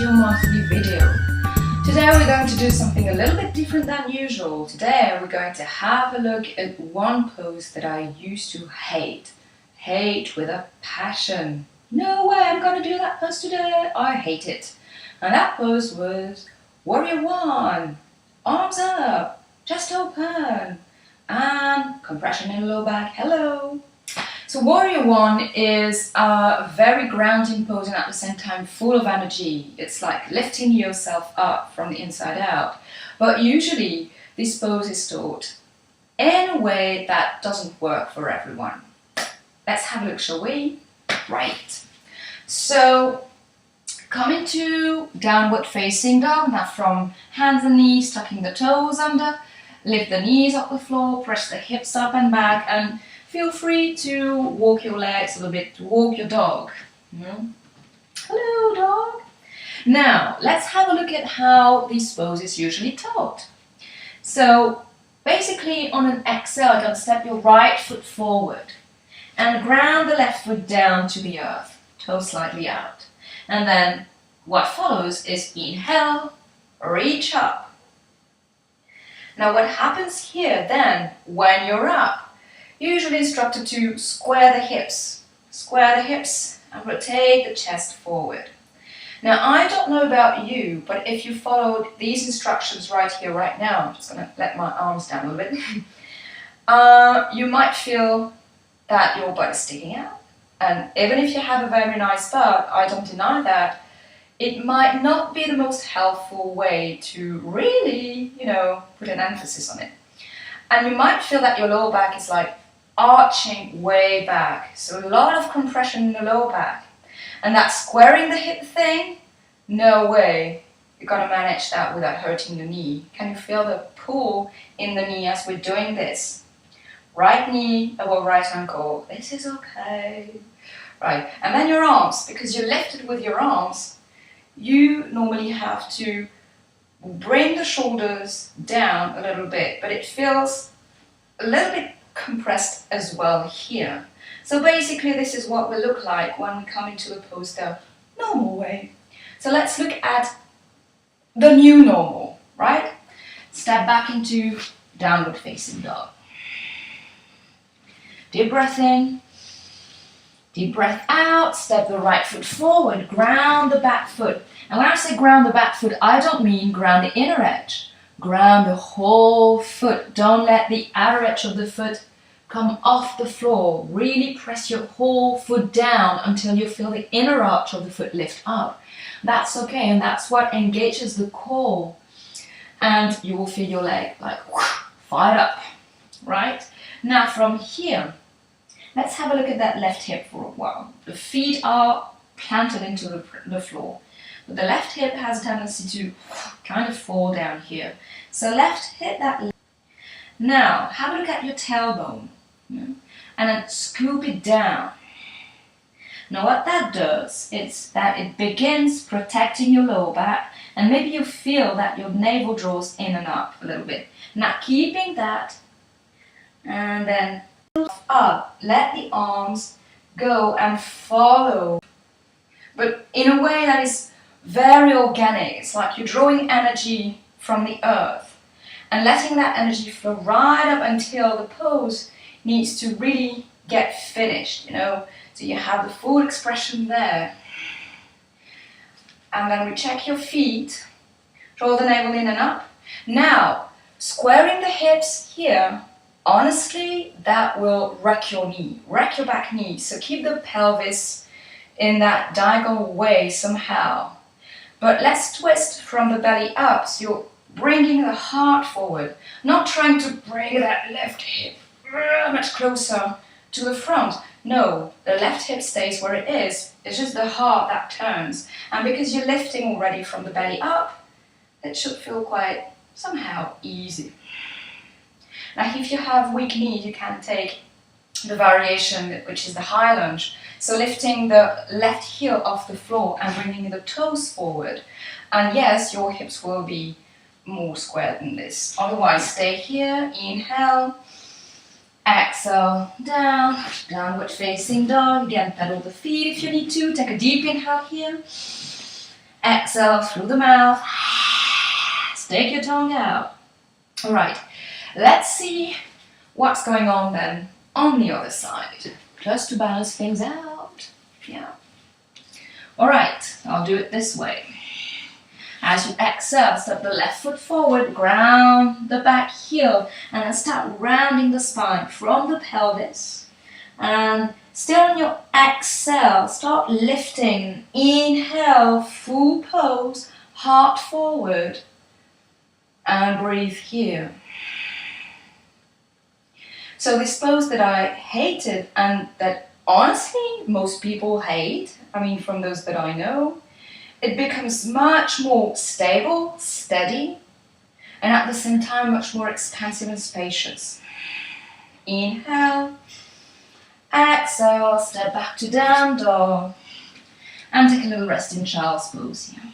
to your monthly video. Today we're going to do something a little bit different than usual. Today we're going to have a look at one pose that I used to hate. Hate with a passion. No way I'm going to do that pose today. I hate it. And that pose was Warrior One. Arms up, chest open, and compression in the low back. Hello. So Warrior One is a very grounding pose and at the same time full of energy. It's like lifting yourself up from the inside out. But usually this pose is taught in a way that doesn't work for everyone. Let's have a look, shall we? Right. So come into downward facing dog. Now from hands and knees, tucking the toes under, lift the knees off the floor, press the hips up and back, and feel free to walk your legs a little bit, to walk your dog. Hello, dog. Now, let's have a look at how this pose is usually taught. So, basically on an exhale, you're going to step your right foot forward and ground the left foot down to the earth, toes slightly out. And then what follows is inhale, reach up. Now, what happens here then, when you're up, usually instructed to square the hips and rotate the chest forward. Now I don't know about you, but if you followed these instructions right here, right now, I'm just going to let my arms down a little bit, you might feel that your butt is sticking out. And even if you have a very nice butt, I don't deny that, it might not be the most helpful way to really, put an emphasis on it. And you might feel that your lower back is like arching way back, so a lot of compression in the lower back, and that squaring the hip thing, no way you're gonna manage that without hurting the knee. Can you feel the pull in the knee as we're doing this? Right knee above right ankle. This is okay. Right, and then your arms, because you're lifted with your arms, you normally have to bring the shoulders down a little bit, but it feels a little bit compressed as well here. So basically this is what we look like when we come into a pose the normal way. So let's look at the new normal, right? Step back into downward facing dog. Deep breath in, deep breath out, step the right foot forward, ground the back foot. And when I say ground the back foot, I don't mean ground the inner edge. Ground the whole foot. Don't let the outer edge of the foot come off the floor. Really press your whole foot down until you feel the inner arch of the foot lift up. That's okay, and that's what engages the core. And you will feel your leg like fired up, right? Now from here, let's have a look at that left hip for a while. The feet are planted into the floor. But the left hip has a tendency to kind of fall down here. So left hip that left. Now, have a look at your tailbone. And then scoop it down. Now what that does is that it begins protecting your lower back, and maybe you feel that your navel draws in and up a little bit. Now keeping that, and then up, let the arms go and follow. But in a way that is very organic. It's like you're drawing energy from the earth and letting that energy flow right up until the pose needs to really get finished, So you have the full expression there. And then we check your feet, draw the navel in and up. Now, squaring the hips here, honestly, that will wreck your knee, wreck your back knee. So keep the pelvis in that diagonal way somehow. But let's twist from the belly up, so you're bringing the heart forward, not trying to bring that left hip much closer to the front. No, the left hip stays where it is. It's just the heart that turns. And because you're lifting already from the belly up, it should feel quite somehow easy. Now, if you have weak knees, you can take the variation, which is the high lunge. So lifting the left heel off the floor and bringing the toes forward. And yes, your hips will be more square than this. Otherwise, stay here, inhale, exhale, down, downward facing dog. Again, pedal the feet if you need to. Take a deep inhale here. Exhale through the mouth. Stick your tongue out. All right, let's see what's going on then on the other side, just to balance things out. Yeah. All right, I'll do it this way. As you exhale, step the left foot forward, ground the back heel, and then start rounding the spine from the pelvis. And still on your exhale, start lifting. Inhale, full pose, heart forward, and breathe here. So this pose that I hated and that honestly most people hate, I mean from those that I know, it becomes much more stable, steady, and at the same time much more expansive and spacious. Inhale, exhale, step back to down dog, and take a little rest in child's pose here.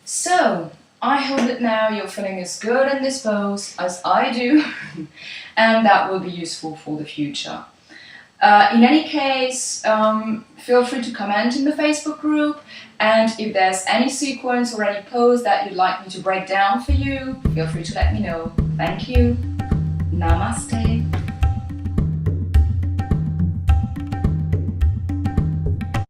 So, I hope that now you're feeling as good in this pose as I do, and that will be useful for the future. In any case, feel free to comment in the Facebook group, and if there's any sequence or any pose that you'd like me to break down for you, feel free to let me know. Thank you. Namaste.